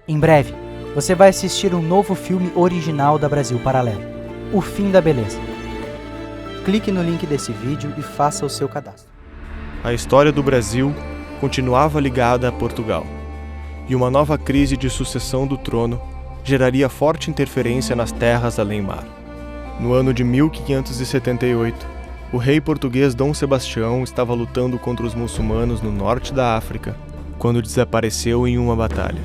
Em breve, você vai assistir um novo filme original da Brasil Paralelo, O Fim da Beleza. Clique no link desse vídeo e faça o seu cadastro. A história do Brasil continuava ligada a Portugal, e uma nova crise de sucessão do trono geraria forte interferência nas terras além-mar. No ano de 1578, o rei português Dom Sebastião estava lutando contra os muçulmanos no norte da África, quando desapareceu em uma batalha.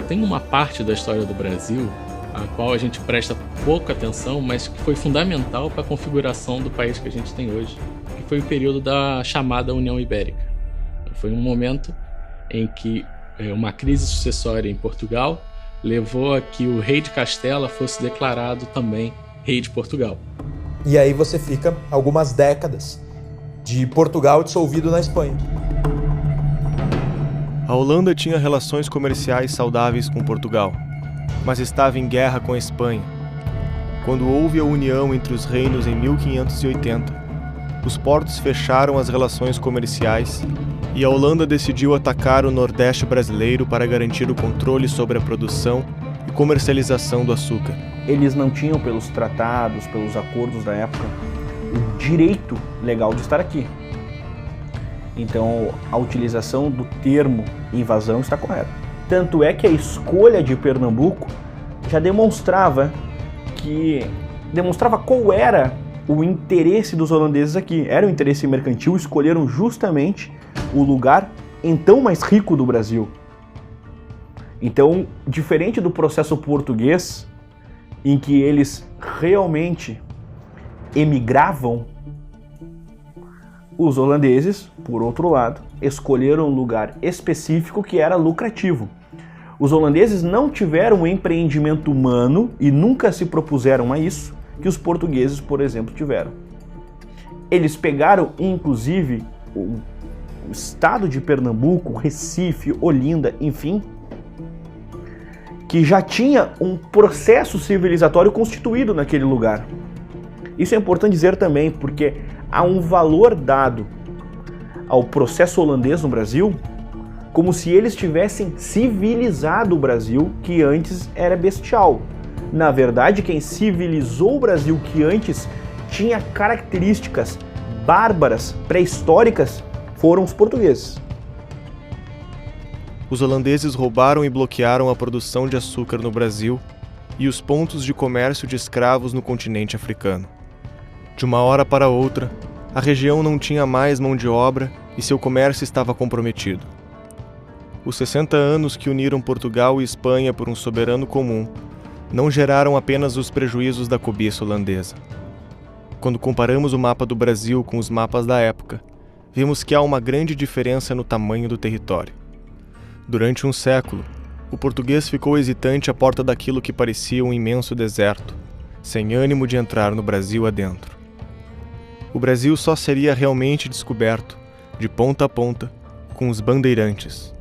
Tem uma parte da história do Brasil a qual a gente presta pouca atenção, mas que foi fundamental para a configuração do país que a gente tem hoje, que foi o período da chamada União Ibérica. Foi um momento em que uma crise sucessória em Portugal levou a que o rei de Castela fosse declarado também rei de Portugal. E aí você fica algumas décadas de Portugal dissolvido na Espanha. A Holanda tinha relações comerciais saudáveis com Portugal, mas estava em guerra com a Espanha. Quando houve a união entre os reinos em 1580, os portos fecharam as relações comerciais e a Holanda decidiu atacar o Nordeste brasileiro para garantir o controle sobre a produção e comercialização do açúcar. Eles não tinham, pelos tratados, pelos acordos da época, o direito legal de estar aqui. Então, a utilização do termo invasão está correta. Tanto é que a escolha de Pernambuco já demonstrava qual era o interesse dos holandeses aqui. Era o interesse mercantil, escolheram justamente o lugar então mais rico do Brasil. Então, diferente do processo português, em que eles realmente emigravam, os holandeses, por outro lado, escolheram um lugar específico que era lucrativo. Os holandeses não tiveram um empreendimento humano e nunca se propuseram a isso que os portugueses, por exemplo, tiveram. Eles pegaram, inclusive, o estado de Pernambuco, Recife, Olinda, enfim, que já tinha um processo civilizatório constituído naquele lugar. Isso é importante dizer também, porque há um valor dado ao processo holandês no Brasil, como se eles tivessem civilizado o Brasil, que antes era bestial. Na verdade, quem civilizou o Brasil, que antes tinha características bárbaras, pré-históricas, foram os portugueses. Os holandeses roubaram e bloquearam a produção de açúcar no Brasil e os pontos de comércio de escravos no continente africano. De uma hora para outra, a região não tinha mais mão de obra e seu comércio estava comprometido. Os 60 anos que uniram Portugal e Espanha por um soberano comum não geraram apenas os prejuízos da cobiça holandesa. Quando comparamos o mapa do Brasil com os mapas da época, vimos que há uma grande diferença no tamanho do território. Durante um século, o português ficou hesitante à porta daquilo que parecia um imenso deserto, sem ânimo de entrar no Brasil adentro. O Brasil só seria realmente descoberto, de ponta a ponta, com os bandeirantes.